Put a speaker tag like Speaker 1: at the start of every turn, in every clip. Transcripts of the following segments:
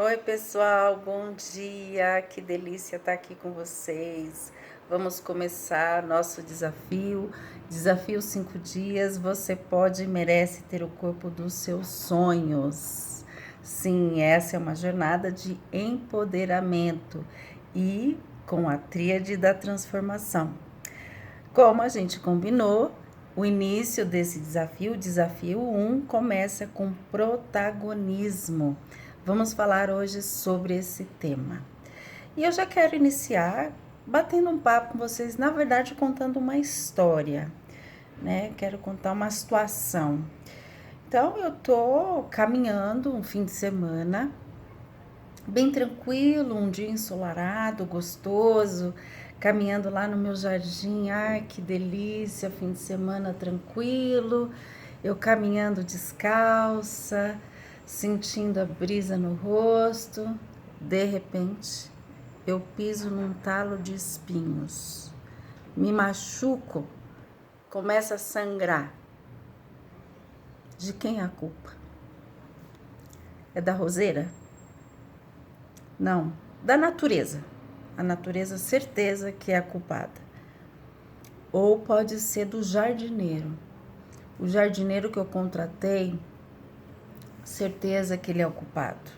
Speaker 1: Oi, pessoal, bom dia. Que delícia estar aqui com vocês. Vamos começar nosso desafio. Desafio 5 dias. Você pode e merece ter o corpo dos seus sonhos. Sim, essa é uma jornada de empoderamento e com a tríade da transformação. Como a gente combinou, o início desse desafio, o desafio 1, começa com protagonismo. Vamos falar hoje sobre esse tema. E eu já quero iniciar batendo um papo com vocês, na verdade, contando uma história, né? Quero contar uma situação. Então, eu tô caminhando um fim de semana, bem tranquilo, um dia ensolarado, gostoso, caminhando lá no meu jardim. Ai, que delícia, fim de semana tranquilo, eu caminhando descalça, sentindo a brisa no rosto. De repente, eu piso num talo de espinhos, me machuco, começa a sangrar. De quem é a culpa? É da roseira? Não, da natureza. A natureza, certeza que é a culpada. Ou pode ser do jardineiro. O jardineiro que eu contratei, certeza que ele é o culpado.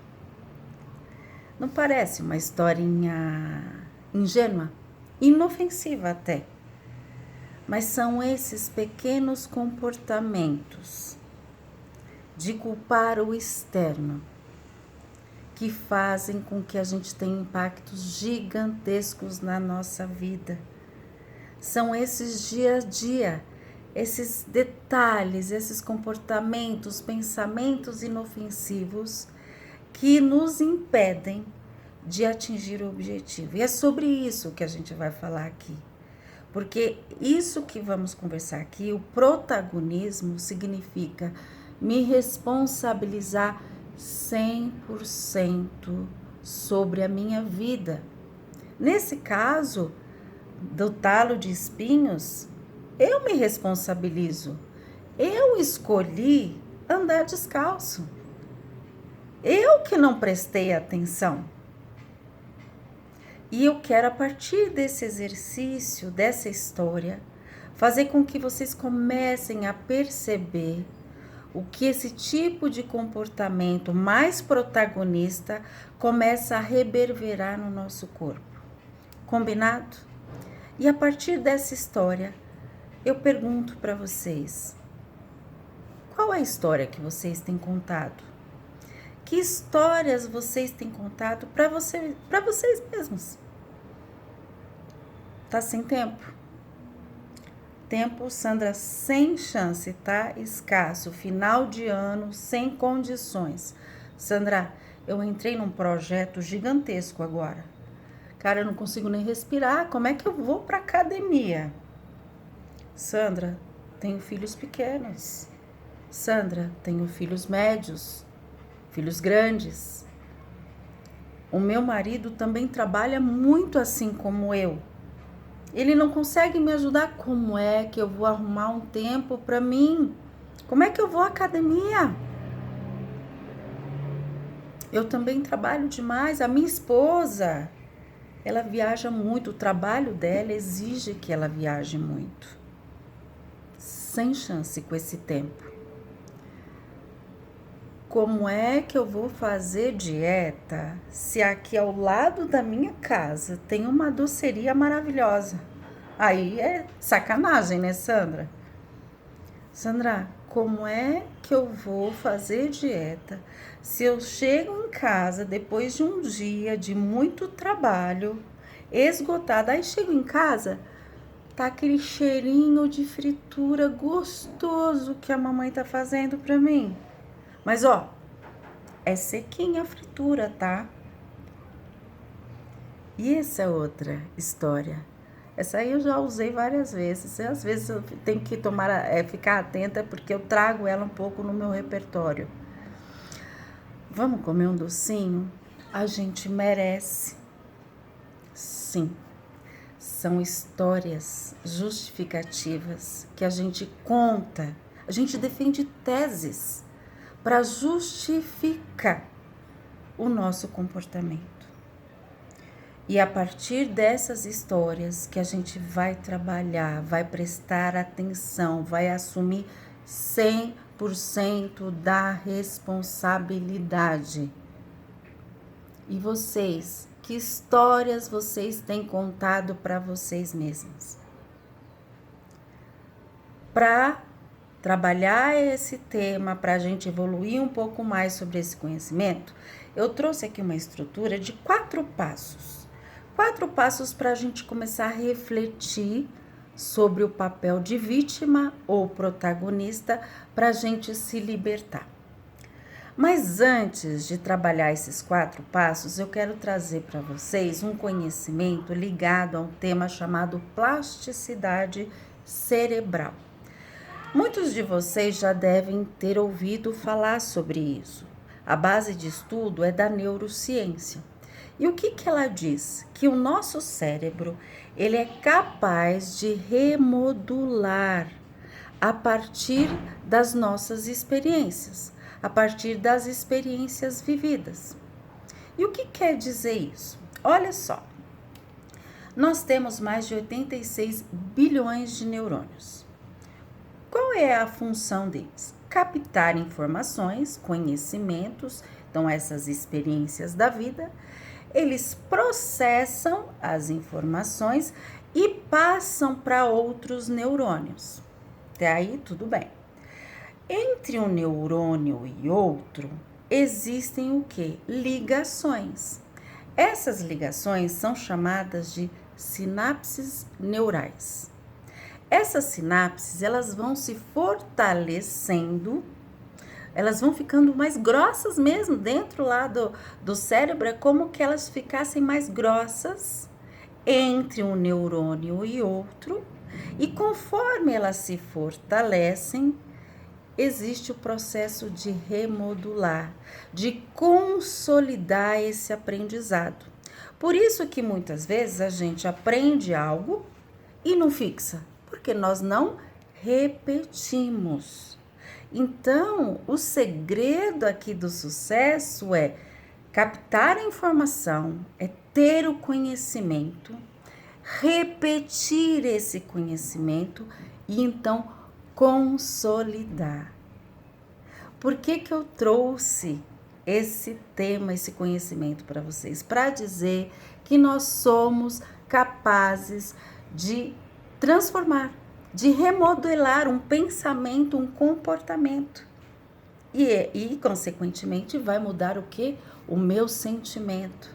Speaker 1: Não parece uma historinha ingênua? Inofensiva até. Mas são esses pequenos comportamentos de culpar o externo que fazem com que a gente tenha impactos gigantescos na nossa vida. São esses dia a dia, esses detalhes, esses comportamentos, pensamentos inofensivos que nos impedem de atingir o objetivo. E é sobre isso que a gente vai falar aqui. Porque isso que vamos conversar aqui, o protagonismo, significa me responsabilizar 100% sobre a minha vida. Nesse caso, do talo de espinhos, eu me responsabilizo. Eu escolhi andar descalço. Eu que não prestei atenção. E eu quero, a partir desse exercício, dessa história, fazer com que vocês comecem a perceber o que esse tipo de comportamento mais protagonista começa a reverberar no nosso corpo. Combinado? E a partir dessa história, eu pergunto para vocês: qual é a história que vocês têm contado? Que histórias vocês têm contado para vocês mesmos? Tá sem tempo? Tempo, Sandra, sem chance, tá? Escasso, final de ano, sem condições. Sandra, eu entrei num projeto gigantesco agora. Cara, eu não consigo nem respirar. Como é que eu vou pra academia? Sandra, tenho filhos pequenos. Sandra, tenho filhos médios, filhos grandes. O meu marido também trabalha muito assim como eu. Ele não consegue me ajudar. Como é que eu vou arrumar um tempo para mim? Como é que eu vou à academia? Eu também trabalho demais. A minha esposa, ela viaja muito. O trabalho dela exige que ela viaje muito. Sem chance com esse tempo. Como é que eu vou fazer dieta se aqui ao lado da minha casa tem uma doceria maravilhosa? Aí é sacanagem, né, Sandra? Sandra, como é que eu vou fazer dieta se eu chego em casa depois de um dia de muito trabalho, esgotada? Aí chego em casa, tá aquele cheirinho de fritura gostoso que a mamãe tá fazendo pra mim. Mas ó, é sequinha a fritura, tá? E essa é outra história. Essa aí eu já usei várias vezes. Às vezes eu tenho que ficar atenta porque eu trago ela um pouco no meu repertório. Vamos comer um docinho? A gente merece. Sim. São histórias justificativas que a gente conta. A gente defende teses para justificar o nosso comportamento. E a partir dessas histórias que a gente vai trabalhar, vai prestar atenção, vai assumir 100% da responsabilidade. E vocês, que histórias vocês têm contado para vocês mesmos? Para trabalhar esse tema, para a gente evoluir um pouco mais sobre esse conhecimento, eu trouxe aqui uma estrutura de 4 passos. 4 passos para a gente começar a refletir sobre o papel de vítima ou protagonista para a gente se libertar. Mas antes de trabalhar esses 4 passos, eu quero trazer para vocês um conhecimento ligado a um tema chamado plasticidade cerebral. Muitos de vocês já devem ter ouvido falar sobre isso. A base de estudo é da neurociência. E o que ela diz? Que o nosso cérebro, ele é capaz de remodular a partir das nossas experiências, a partir das experiências vividas. E o que quer dizer isso? Olha só, nós temos mais de 86 bilhões de neurônios. Qual é a função deles? Captar informações, conhecimentos, então essas experiências da vida. Eles processam as informações e passam para outros neurônios. Até aí, tudo bem. Entre um neurônio e outro, existem o quê? Ligações. Essas ligações são chamadas de sinapses neurais. Essas sinapses, elas vão se fortalecendo, elas vão ficando mais grossas mesmo, dentro lá do cérebro, é como que elas ficassem mais grossas entre um neurônio e outro, e conforme elas se fortalecem, existe o processo de remodular, de consolidar esse aprendizado. Por isso que muitas vezes a gente aprende algo e não fixa, porque nós não repetimos. Então, o segredo aqui do sucesso é captar a informação, é ter o conhecimento, repetir esse conhecimento e então consolidar. Por que eu trouxe esse tema, esse conhecimento para vocês? Para dizer que nós somos capazes de transformar, de remodelar um pensamento, um comportamento. E consequentemente, vai mudar o quê? O meu sentimento.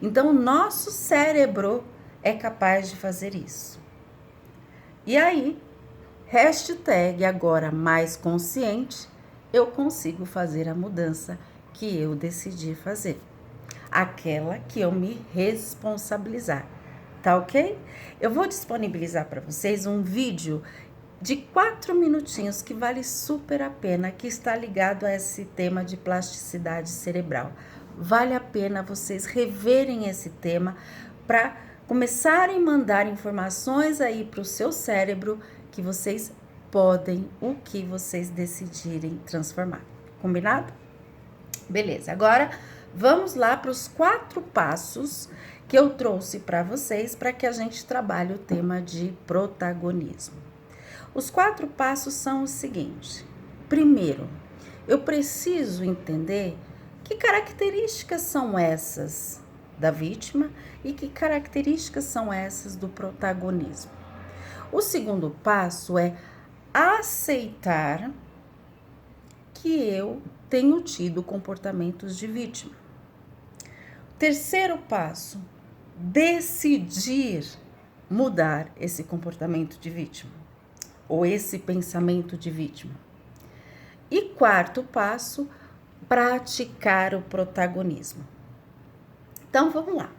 Speaker 1: Então, o nosso cérebro é capaz de fazer isso. E aí, hashtag agora mais consciente, eu consigo fazer a mudança que eu decidi fazer. Aquela que eu me responsabilizar. Tá ok? Eu vou disponibilizar para vocês um vídeo de 4 minutinhos que vale super a pena, que está ligado a esse tema de plasticidade cerebral. Vale a pena vocês reverem esse tema para começarem a mandar informações aí para o seu cérebro que vocês podem, o que vocês decidirem transformar. Combinado? Beleza, agora vamos lá para os 4 passos que eu trouxe para vocês para que a gente trabalhe o tema de protagonismo. Os 4 passos são os seguintes. Primeiro, eu preciso entender que características são essas da vítima e que características são essas do protagonismo. O segundo passo é aceitar que eu tenho tido comportamentos de vítima. Terceiro passo, decidir mudar esse comportamento de vítima ou esse pensamento de vítima. E quarto passo, praticar o protagonismo. Então, vamos lá.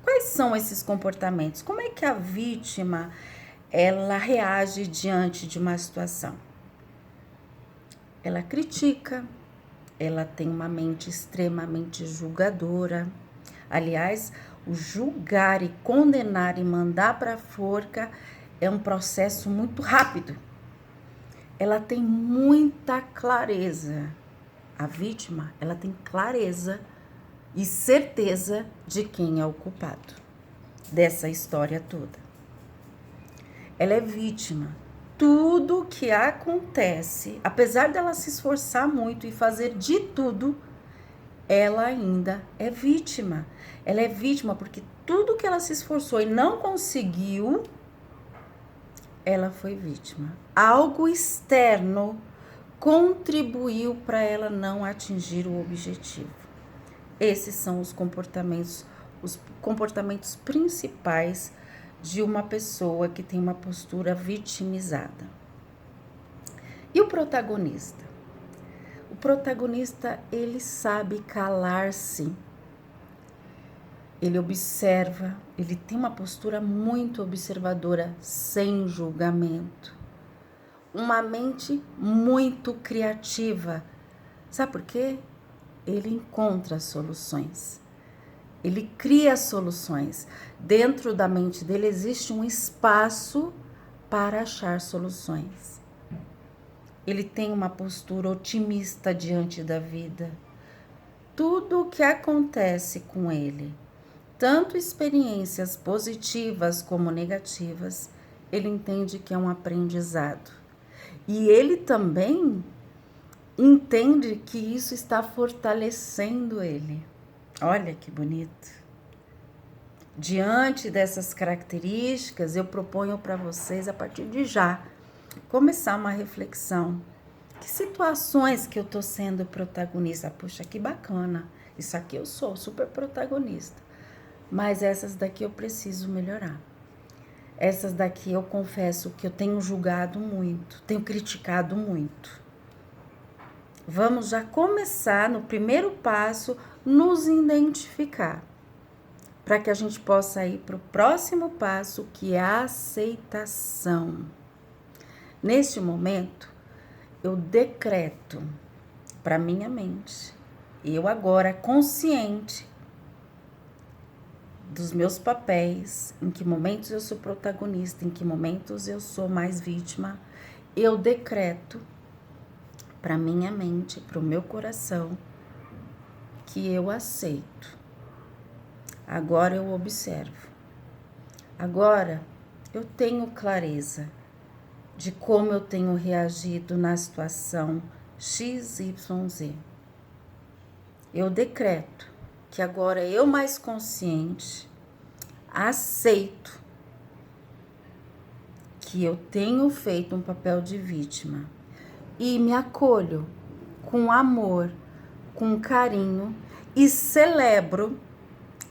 Speaker 1: Quais são esses comportamentos? Como é que a vítima, ela reage diante de uma situação? Ela critica, ela tem uma mente extremamente julgadora. Aliás, o julgar e condenar e mandar para a forca é um processo muito rápido. Ela tem muita clareza. A vítima, ela tem clareza e certeza de quem é o culpado dessa história toda. Ela é vítima. Tudo que acontece, apesar dela se esforçar muito e fazer de tudo, ela ainda é vítima. Ela é vítima porque tudo que ela se esforçou e não conseguiu, ela foi vítima. Algo externo contribuiu para ela não atingir o objetivo. Esses são os comportamentos principais de uma pessoa que tem uma postura vitimizada. E o protagonista? O protagonista, ele sabe calar-se. Ele observa, ele tem uma postura muito observadora, sem julgamento. Uma mente muito criativa. Sabe por quê? Ele encontra soluções. Ele cria soluções. Dentro da mente dele existe um espaço para achar soluções. Ele tem uma postura otimista diante da vida. Tudo o que acontece com ele, tanto experiências positivas como negativas, ele entende que é um aprendizado. E ele também entende que isso está fortalecendo ele. Olha que bonito. Diante dessas características, eu proponho para vocês, a partir de já, começar uma reflexão. Que situações que eu estou sendo protagonista? Puxa, que bacana. Isso aqui eu sou super protagonista. Mas essas daqui eu preciso melhorar. Essas daqui eu confesso que eu tenho julgado muito, tenho criticado muito. Vamos já começar no primeiro passo, nos identificar, para que a gente possa ir para o próximo passo, que é a aceitação. Neste momento, eu decreto para minha mente, eu agora consciente dos meus papéis, em que momentos eu sou protagonista, em que momentos eu sou mais vítima, eu decreto para minha mente, para o meu coração, que eu aceito. Agora eu observo. Agora eu tenho clareza de como eu tenho reagido na situação XYZ. Eu decreto que agora eu, mais consciente, aceito que eu tenho feito um papel de vítima e me acolho com amor, com carinho e celebro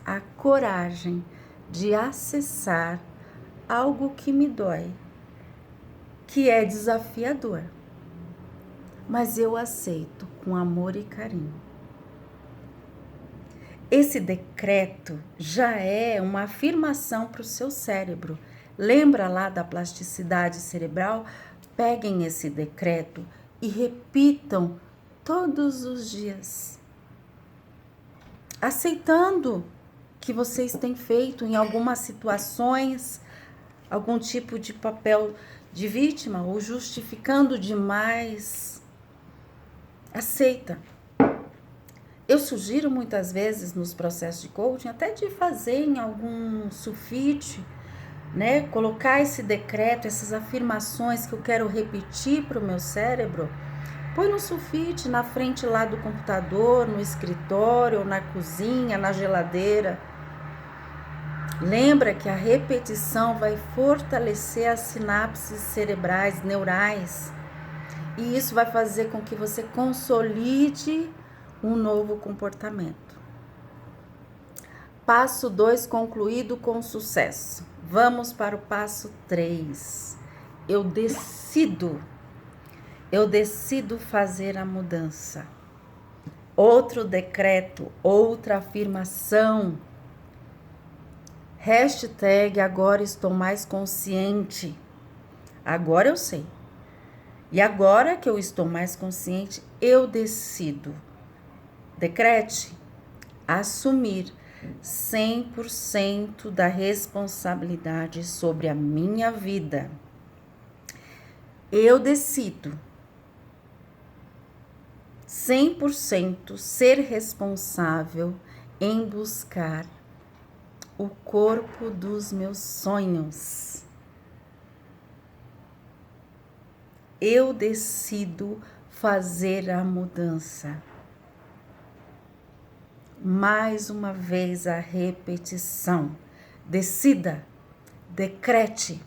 Speaker 1: a coragem de acessar algo que me dói, que é desafiador, mas eu aceito com amor e carinho. Esse decreto já é uma afirmação para o seu cérebro. Lembra lá da plasticidade cerebral? Peguem esse decreto e repitam todos os dias, aceitando que vocês têm feito em algumas situações algum tipo de papel de vítima ou justificando demais. Aceita. Eu sugiro muitas vezes nos processos de coaching até de fazer em algum sulfite, né? Colocar esse decreto, essas afirmações que eu quero repetir para o meu cérebro. Põe no sulfite, na frente lá do computador, no escritório, na cozinha, na geladeira. Lembra que a repetição vai fortalecer as sinapses cerebrais, neurais. E isso vai fazer com que você consolide um novo comportamento. Passo 2 concluído com sucesso. Vamos para o passo 3. Eu decido fazer a mudança. Outro decreto, outra afirmação. Hashtag agora estou mais consciente. Agora eu sei. E agora que eu estou mais consciente, eu decido. Decrete assumir 100% da responsabilidade sobre a minha vida. Eu decido 100% ser responsável em buscar o corpo dos meus sonhos. Eu decido fazer a mudança. Mais uma vez a repetição. Decida, decrete.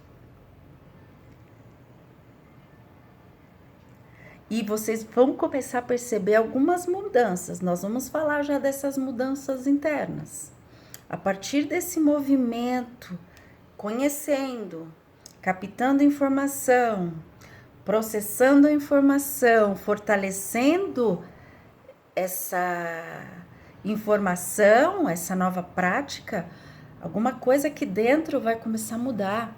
Speaker 1: E vocês vão começar a perceber algumas mudanças. Nós vamos falar já dessas mudanças internas. A partir desse movimento, conhecendo, captando informação, processando a informação, fortalecendo essa informação, essa nova prática, alguma coisa aqui dentro vai começar a mudar.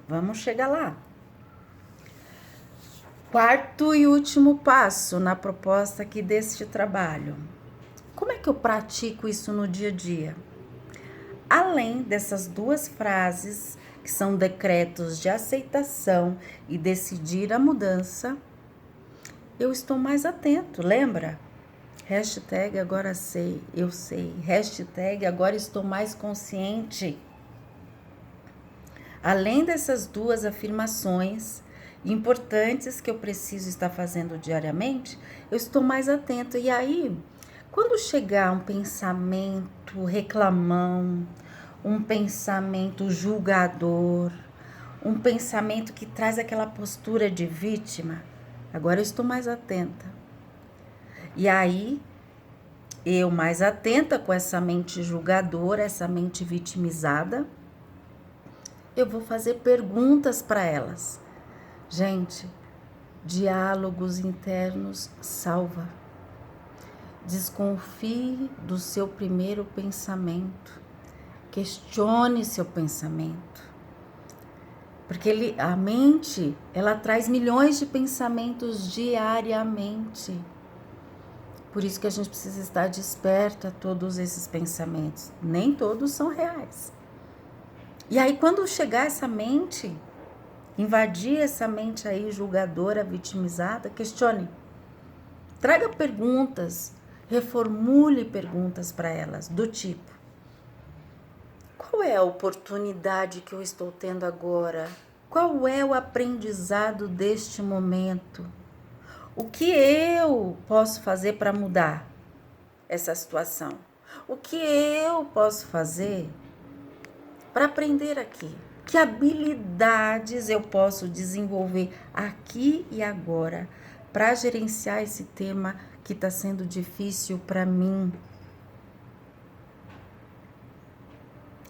Speaker 1: Vamos chegar lá. Quarto e último passo na proposta aqui deste trabalho. Como é que eu pratico isso no dia a dia? Além dessas duas frases, que são decretos de aceitação e decidir a mudança, eu estou mais atento, lembra? Hashtag agora sei, eu sei. Hashtag agora estou mais consciente. Além dessas duas afirmações importantes que eu preciso estar fazendo diariamente, eu estou mais atento. E aí, quando chegar um pensamento reclamão, um pensamento julgador, um pensamento que traz aquela postura de vítima, agora eu estou mais atenta. E aí, eu mais atenta com essa mente julgadora, essa mente vitimizada, eu vou fazer perguntas para elas. Gente, diálogos internos salva. Desconfie do seu primeiro pensamento. Questione seu pensamento. Porque a mente, ela traz milhões de pensamentos diariamente. Por isso que a gente precisa estar desperto a todos esses pensamentos. Nem todos são reais. E aí, quando chegar essa mente, invadir essa mente aí julgadora, vitimizada, questione. Traga perguntas, reformule perguntas para elas, do tipo: qual é a oportunidade que eu estou tendo agora? Qual é o aprendizado deste momento? O que eu posso fazer para mudar essa situação? O que eu posso fazer para aprender aqui? Que habilidades eu posso desenvolver aqui e agora para gerenciar esse tema que está sendo difícil para mim?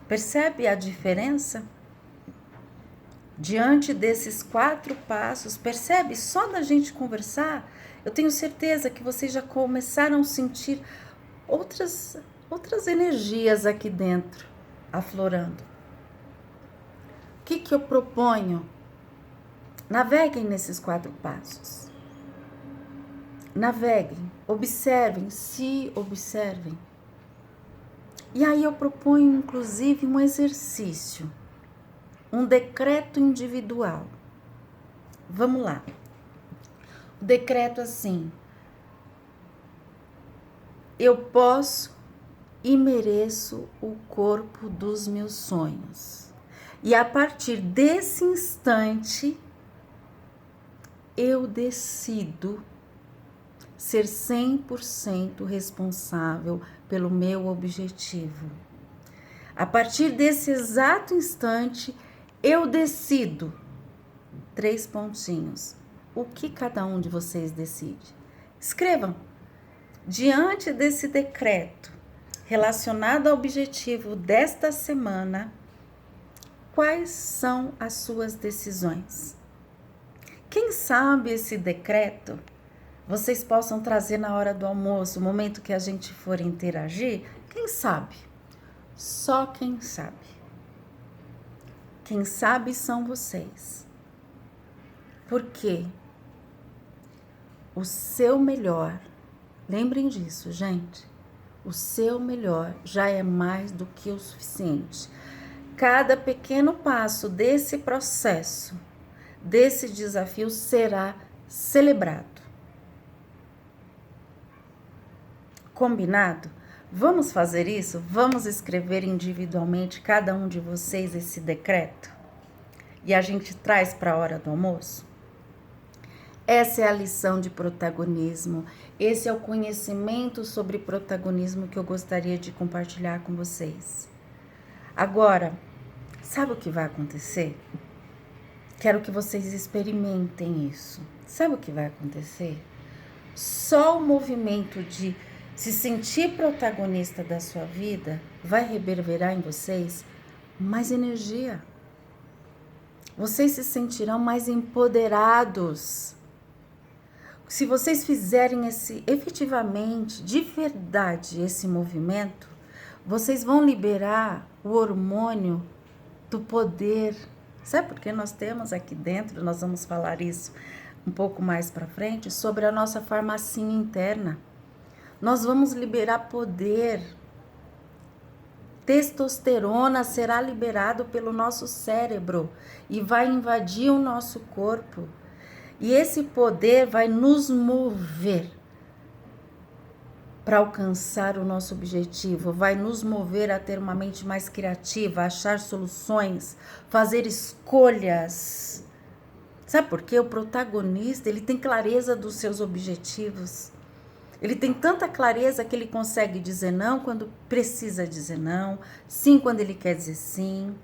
Speaker 1: Percebe a diferença? Diante desses 4 passos, percebe? Só da gente conversar, eu tenho certeza que vocês já começaram a sentir outras energias aqui dentro aflorando. O que eu proponho? Naveguem nesses 4 passos. Naveguem, observem, se observem. E aí eu proponho, inclusive, um exercício, um decreto individual. Vamos lá. O decreto assim: eu posso e mereço o corpo dos meus sonhos. E a partir desse instante, eu decido ser 100% responsável pelo meu objetivo. A partir desse exato instante, eu decido 3 pontinhos. O que cada um de vocês decide? Escrevam. Diante desse decreto relacionado ao objetivo desta semana, quais são as suas decisões? Quem sabe esse decreto vocês possam trazer na hora do almoço, o momento que a gente for interagir? Quem sabe? Só quem sabe. Quem sabe são vocês. Por quê? O seu melhor, lembrem disso, gente, o seu melhor já é mais do que o suficiente. Cada pequeno passo desse processo, desse desafio, será celebrado. Combinado? Vamos fazer isso? Vamos escrever individualmente cada um de vocês esse decreto? E a gente traz para a hora do almoço? Essa é a lição de protagonismo. Esse é o conhecimento sobre protagonismo que eu gostaria de compartilhar com vocês. Agora, sabe o que vai acontecer? Quero que vocês experimentem isso. Sabe o que vai acontecer? Só o movimento de se sentir protagonista da sua vida vai reverberar em vocês mais energia. Vocês se sentirão mais empoderados. Se vocês fizerem efetivamente, de verdade, esse movimento, vocês vão liberar o hormônio do poder. Sabe por que nós temos aqui dentro, nós vamos falar isso um pouco mais para frente, sobre a nossa farmacinha interna. Nós vamos liberar poder. Testosterona será liberado pelo nosso cérebro e vai invadir o nosso corpo. E esse poder vai nos mover para alcançar o nosso objetivo, vai nos mover a ter uma mente mais criativa, a achar soluções, fazer escolhas. Sabe por quê? O protagonista, ele tem clareza dos seus objetivos. Ele tem tanta clareza que ele consegue dizer não quando precisa dizer não, sim quando ele quer dizer sim.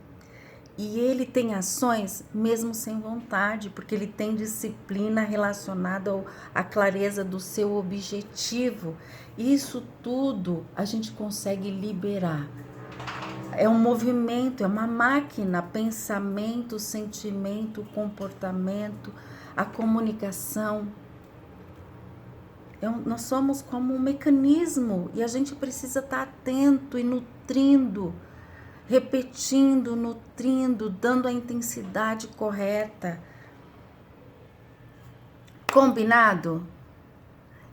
Speaker 1: E ele tem ações mesmo sem vontade, porque ele tem disciplina relacionada à clareza do seu objetivo. Isso tudo a gente consegue liberar. É um movimento, é uma máquina, pensamento, sentimento, comportamento, a comunicação. Nós somos como um mecanismo e a gente precisa estar atento e nutrindo, repetindo, nutrindo, dando a intensidade correta. Combinado?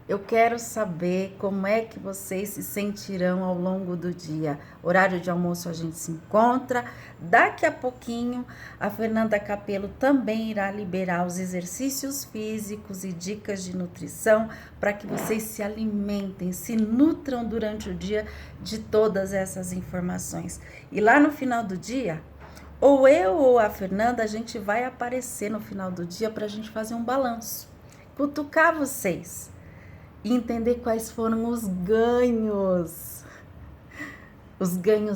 Speaker 1: Eu quero saber como é que vocês se sentirão ao longo do dia. Horário de almoço a gente se encontra. Daqui a pouquinho, a Fernanda Capello também irá liberar os exercícios físicos e dicas de nutrição para que vocês se alimentem, se nutram durante o dia de todas essas informações. E lá no final do dia, ou eu ou a Fernanda, a gente vai aparecer no final do dia para a gente fazer um balanço, cutucar vocês e entender quais foram os ganhos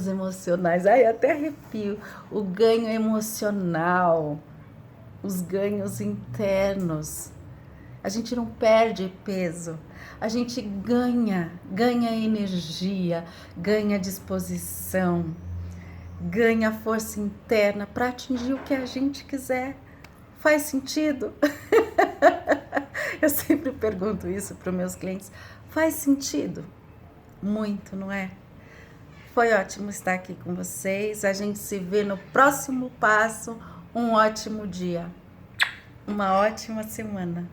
Speaker 1: emocionais. Ai, até arrepio. O ganho emocional, os ganhos internos. A gente não perde peso, a gente ganha energia, ganha disposição, ganha força interna para atingir o que a gente quiser. Faz sentido? Eu sempre pergunto isso para os meus clientes. Faz sentido? Muito, não é? Foi ótimo estar aqui com vocês. A gente se vê no próximo passo. Um ótimo dia. Uma ótima semana.